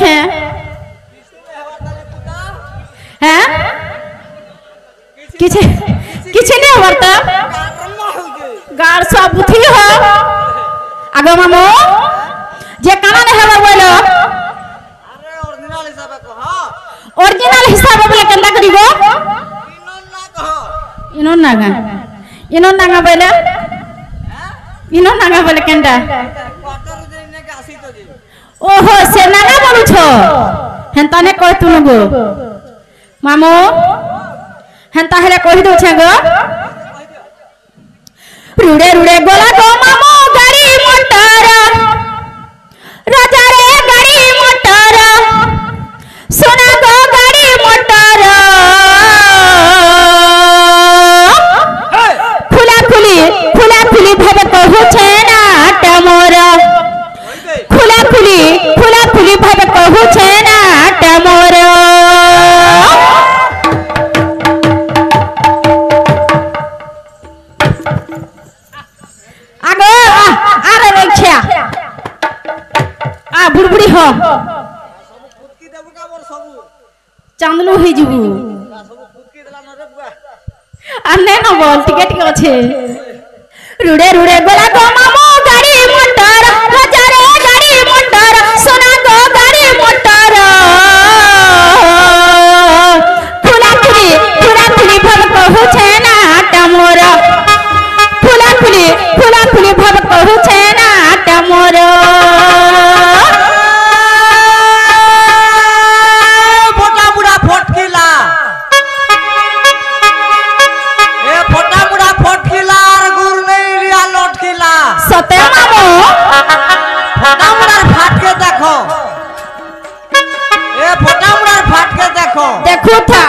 छे हैं किछ किछ नहीं वर्ता गार सब बुथी हो आगो मामो जे काना ने हवा बोलो अरे ओरिजिनल हिसाब कहो ओरिजिनल हिसाब बोले केंदा करिगो इनो नागा बोले इनो नागा बोले केंदा क्वार्टर देने के आसी तो जी ओहो से नागा बोलु छो हेंता ने कह तुनुगो मामो हेंता हेले कहि दउ छे गो रुड़े रुड़े गोला गो मामो गाड़ी मोटर राजा रे गाड़ी मोटर सोना गो गाड़ी मोटर खुला खुली भव कहू छे ना टमोर खुला खुली भव कहू छे ना टमोर आगो आरे रक्षा आ बुड़बुड़ी हो कुदकी देबु का मोर सबु चांदलू ही जुबू सबु कुदकी देला न रे बुआ अन्ने न बोल टिके टिके छे रुड़े रुड़े गोला गो मामो गाड़ी मोटर राजा रे गाड़ी मोटर सोना गो गाड़ी मोटर खुला खुली भव कहू छे ना टमोर खुला खुली भव कहू छे ना टमोर फोटा बुड़ा फटकिला ए फोटा बुड़ा फटकिला और गुर नहीं लिया लटकिला सते मामो फोटा बुड़ा फाट के देखो ए फोटा बुड़ा फाट के देखो देखो था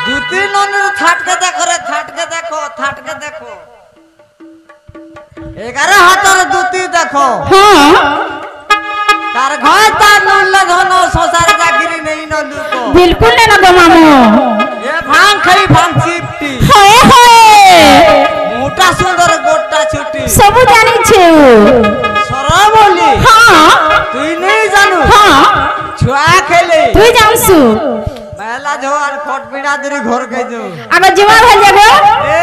जूती नन थाट के देखो रे थाट के देखो 11 हाथर जूती देखो हां तार घर तार नुल्ला धनो सोसार जागिरी नहीं न लुको बिल्कुल नहीं ना गो मामो ए भांग खई भांग चिपटी हाय मोटा सुंदर गोटा छुटी सब जानी छे सरा बोली हां तुई नहीं जानू हां छुआ खेले तुई जानसु पहला जो और खोट बिना दरी घर के जो आगो जवाब है जागो ए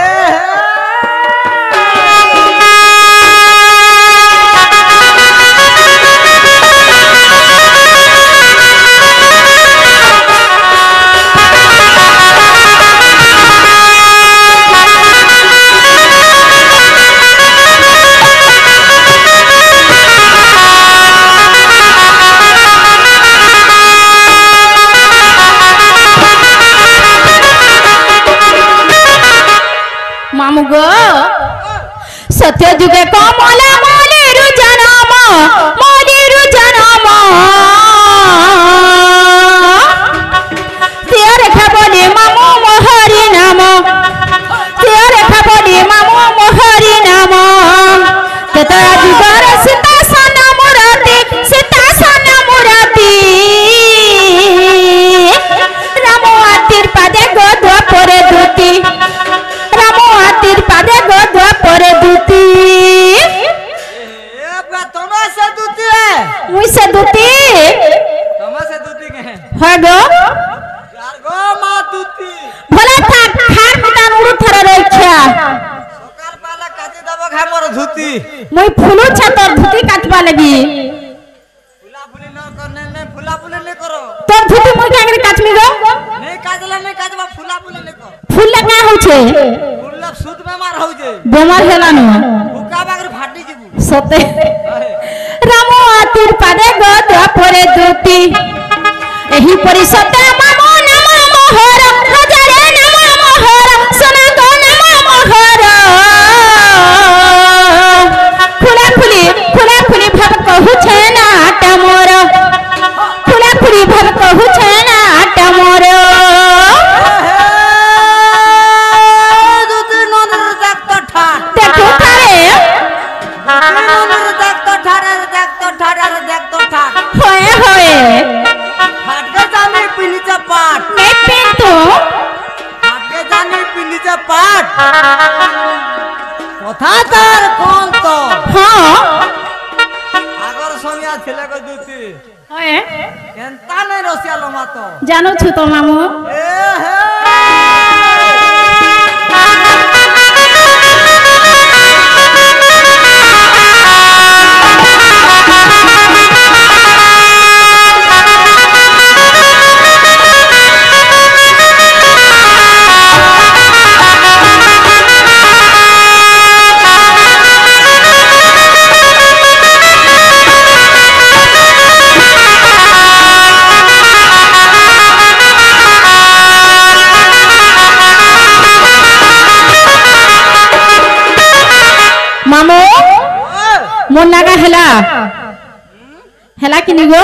मामू गो सत्य जुगे कमला मोलिरु जनम तेरे खबरी मामू मोहरी नाम तेरे खबरी मामू मोहरी नाम तेरा जुगर सीता सना मुराती रामो आतिर पादे गो द्वापरे दूती रामो आतिर पादे गो द्वापरे दूती ए बा तोमा से दूती है मुई से दूती तोमा से दूती के है गो यार गो मा दूती भला था खार मिटान उड़ू थरा रक्षा सकार पाला काटी दबो खा मोर धूती मुई फुलू छतर धुती काटवा लगी फुला फुली न करने ने फुला फुली ने करो तो धुती मुई कागरे काटमी गो नहीं काजला नहीं काजवा फुला फुली ने करो फूल लगा हो छे फुल्ला सुत बेमार हो जे बेमार हेलानु भूका बागर फाटी जीबू सते रामो आतिर पादे गो द्वापरे दूती एही परि सते मामो नाम मोहर राजा रे नाम मोहर सोना गो नाम मोहर खुला खुली भव कहू छे ना टमोर खुला खुली भव कहू छे ना टमोर दूती नन देख तो ठार देखो थारे नन देख तो ठार होए फाट के जाने पिलीचा पाट मैं पिंतु फाट के जाने पिलीचा पाट कथा तार कोन तो हाँ आगर ছেলে কো দুতি হয় কেনতা নাই রসিয়া লমা তো জানো छु তো মামু এ হে मामू मोर नागा हेला किनी गो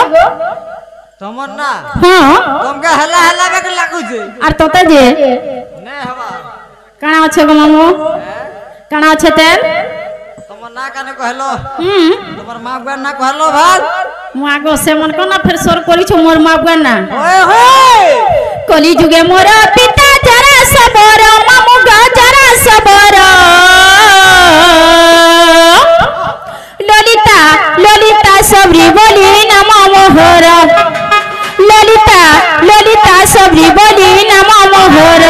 तमन ना हां तुमका हला हला के लागु छे आर तोते जे ने हवा काना আছে গো মামু काना আছে तेल तमन ना काने कहलो तमर मां बुआ ना कहलो भाग मु आगो से मन कोना फिर सोर करी छु मोर मां बुआ ना ओए होए कली जुगे मोर पिता जरा सबर मामू गा जरा सबर ललिता ललिता सबरी बोली नम मोहर ललिता ललिता सबरी बोली नम मोहर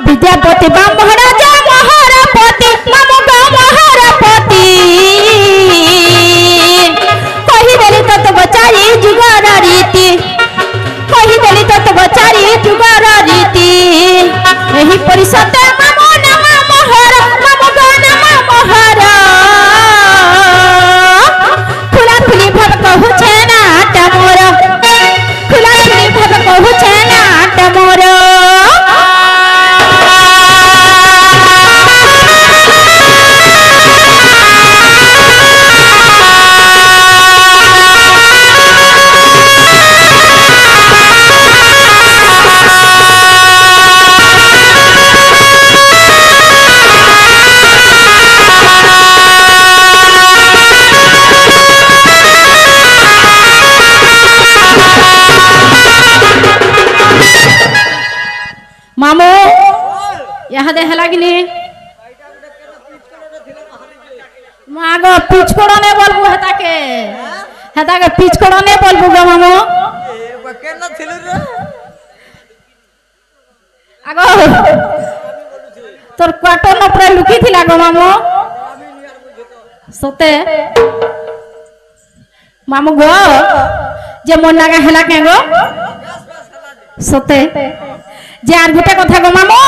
विद्यापति महाराजा महारापति मामू गा महारापति कही देली तत बचारी जुगार रीति कही देली तत बचारी जुगार रीति एही परिषद मामू नम मोहर मामू गा नम मोहर खुला खुली भव कहू छे ना टमोर खुला खुली भव कहू छे ना टमोर मामू यहाँ दे हलागिनी मागो पिचकोड़ो ने बोलबू हेता के पिचकोड़ो ने बोलबू गो मामू ए केना थिलु रे आगो तोर क्वार्टर न पूरा लुकी थिला गो मामू सते मामू गो जे मन लगा हला के गो सते जे आर गुटे कथा गो मामू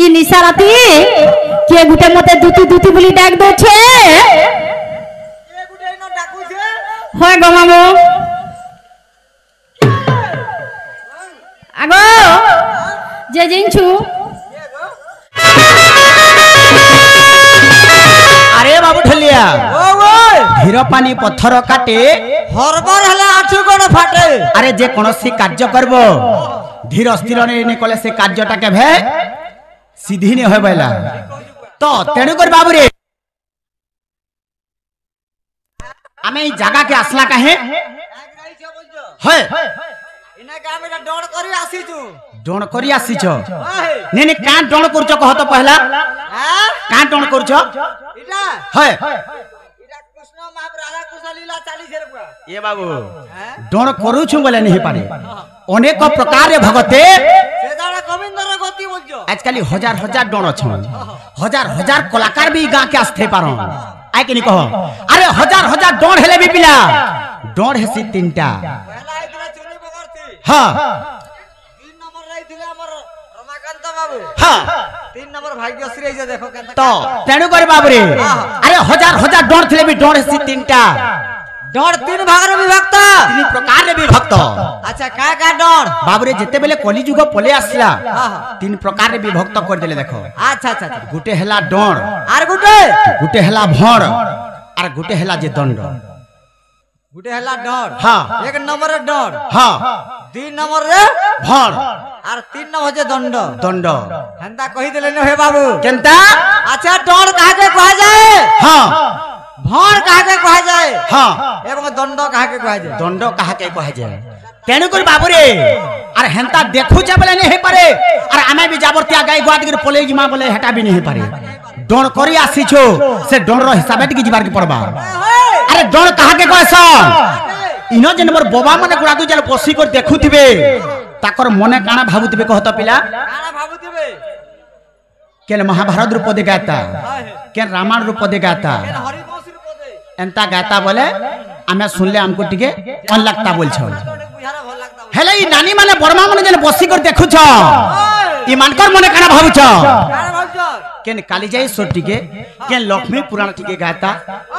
इ निशा राती के गुटे मते दुती दुती बोली डाक दो छे के गुटे न डाकू छे होय गो मामू आगो जे जिनछु अरे बाबू ठलिया ओ ओए धीर पानी पत्थर काटे हरबर हला आठु कोन फाटे अरे जे कोनोसी कार्य करबो धीर स्थिर ने कले से कार्यटा के भे सीधी ने होय बैला तो तेनु कर बाबू रे आमे ई जगह के आसला काहे है इना का मेरा डोण करी आसी छु डोण करी आसी छ हाय ने का डोण करछ कह तो पहला हां का डोण करछ इटा है इटा कृष्ण महाराज कृष्ण लीला 40 रुपया ये बाबू डोण करू छु बोले नहीं पारे अनेक प्रकार रे भगते से दाड़ा गोविंदर गति बोलजो आजकल हजार हजार डोण छ हजार हजार कलाकार भी गा के आस्थे पारो आइ के नहीं कह अरे हजार हजार डोण हेले भी पिला डोण हेसी तीनटा पहला आइतला चुनी बगरती हां 3 नंबर रहिथिले हमर रमाकांत बाबू हां 3 नंबर भाग्यश्री जे देखो केनता तो तेनु कर बाबू रे अरे हजार हजार डोण थिले भी डोण हेसी तीनटा डोण 3 भाग रे विभक्त तीन प्रकार रे विभक्त अच्छा का डोण बाबू रे जेते बेले कली जुग पले आसला हां तीन प्रकार रे विभक्त कर देले देखो अच्छा अच्छा गुटे हला डोण आर गुटे गुटे हला भण आर गुटे हला जे दंड गुटे हला डोण हां 1 नंबर रे डोण हां 2 नंबर रे भण आर 3 नंबर जे दंड दंड हंदा कहि देले न हे बाबू केनता अच्छा डोण काहे कहा जाए हां भण काहे कहा जाए हां एवं दंड काहे कहा जाए दंड कहा के कह जाए तेनु कर बाबू रे अरे हेंता देखु जे बोले नहीं पारे अरे आमे भी जाबरतिया गाय गुआत गिर पले जिमा बोले हटा भी नहीं पारे डण करी आसीछो से डण रो हिसाबे टिके जिबार के पड़बा अरे डण कहा के कहसन इनो जेन मोर बाबा माने गुडा दु जल बसी कर देखुथिबे ताकर मने काना भाबुथिबे कहत पिला काना भाबुथिबे केन महाभारत रूप दे गाता केन रामायण रूप दे गाता केन हरिवंश रूप दे एंता गाता बोले आमे सुनले हमको टिके अन लगता बोल छ बुझारा भल लागता हेले ई नानी माने बर्मा माने जेन बसी कर देखु छ ई मानकर मने काना भाबु छ काना भाबुछ केन कालीजाई सोटी के केन लक्ष्मी पुराण टिके गाता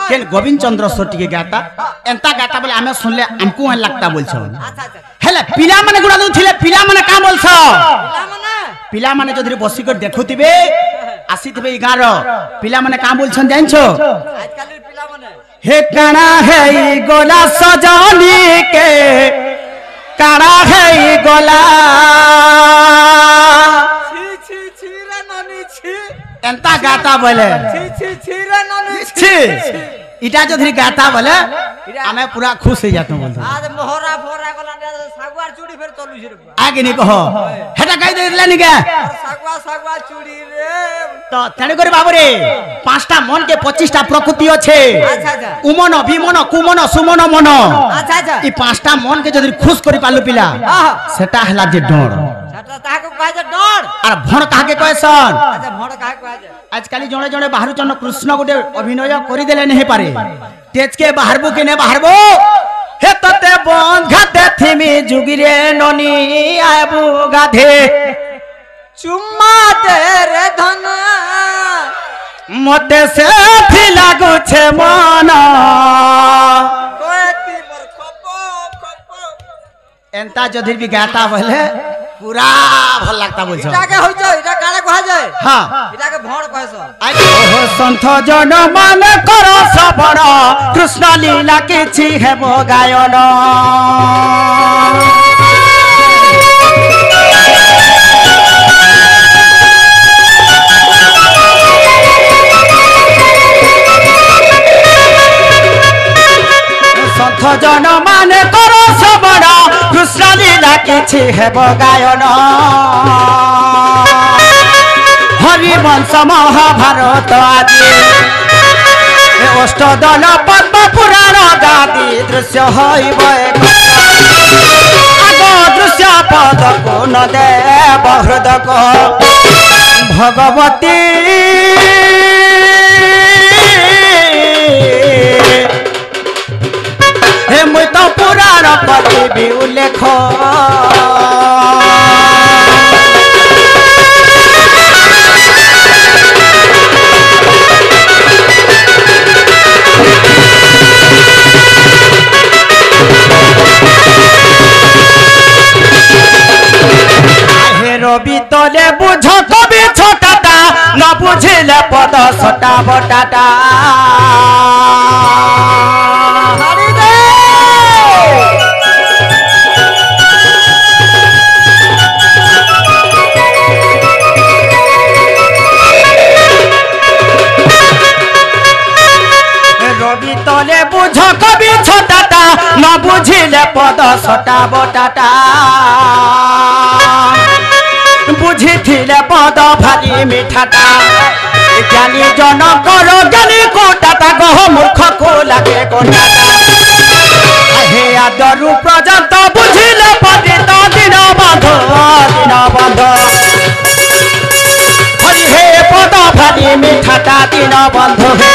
केन गोविंद चंद्र सोटी के गाता एंता गाता बोले आमे सुनले हमको अन लगता बोल छ अच्छा अच्छा हेले पिला माने गुडा दउ थिले पिला माने का बोल छ पिला माने पिला माने जदि बसी कर देखुथिबे आसीथिबे ई गारो पिला माने का बोल छन जान छ आजकल पिला माने हे काना है ई गोला सजनी के काना है ई गोला छी रे ननी छी एंता गाता बोले छी रे ननी छी इटा जदि गाता बोले हमें पूरा खुश हो जातो बोलतो आज मोहरा फोरा गला सागवार चूड़ी फेर चलू छी रे आगे नहीं कहो हेटा कहि देले नि के सागवा चूड़ी रे तो तेने करे बाबू रे 5टा मन के 25टा प्रकृति अछि अच्छा अच्छा उमन विमन कुमन सुमन मन अच्छा अच्छा ई 5टा मन के जदि खुश करि पालु पिला सेटा हला जे डर छटा ताको कहे जे डर आर भण काहे के कहसन अच्छा भण काहे कहे जे आजकल जणे जणे बाहरु चन कृष्ण गोटे अभिनय करि देले नहीं पारे तेज के बाहरबो के ने बाहरबो हे तते बंध घाते थिमी जुगिरे ननी आबु गाधे चुम्मा दे रे धन मते से भी लागु छे मन कोएती मोर खपो एंता जदि भी गाता बोले पूरा भल लगता बोल छ इटा के होय छै इटा काने कहे छै हां इटा के भण कहे छ ओ संत जन मान कर सबण कृष्ण लीला किछि हेबो गायन संत जन मान कर सबण कृष्ण लीला किछि हेबो गायन हरिवंश महाभारत आदि अष्टदल पद्म पुराण गादी दृश्य हईब आग दृश्य पद को न देव हृदक भगवती हे मुई तो पुराण पति भी उल्लेख रवि तले बुझ कवि छोटाटा न बुझिले पद सटा बटाटा रवि तले बुझ कवि छोटाटा न बुझिले पद सटा बटाटा बुझी थिले पद भारी मिठाटा ज्ञानी जन कर ज्ञानी कोटाटा गह मूर्ख को लागे कोटाटा हे आदरु प्रजंत बुझिले पंडित दिन बंध हरि हे पद भारी मिठाटा दिन बंध हे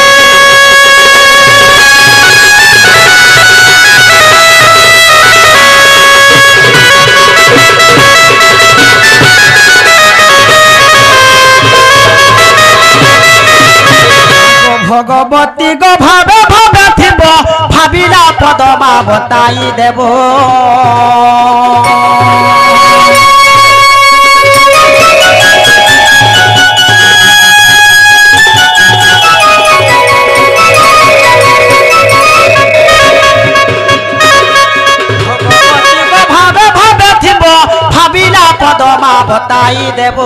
भगवती गो भावे भावे थिब भाविला पदमा बताई देव भगवती गो भावे भावे थिब भाविला पदमा बताई देव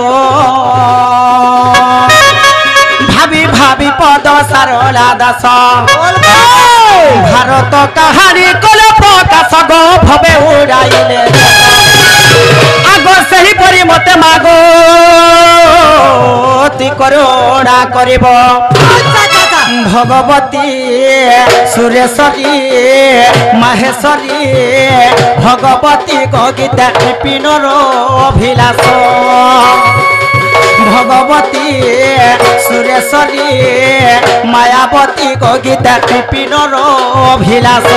भाभी भाभी पद सारला दास भारत कहानी कल प्रकाश गो भवे उड़ाइले आग सही परी मते मागो অতি করুণা করিব ভগবতী সুরেশ্বরী মাহেশ্বরী ভগবতী গীতা বিপিনর অভিলাষ ভগবতী সুরেশ্বরী মায়াবতী গীতা বিপিনর অভিলাষ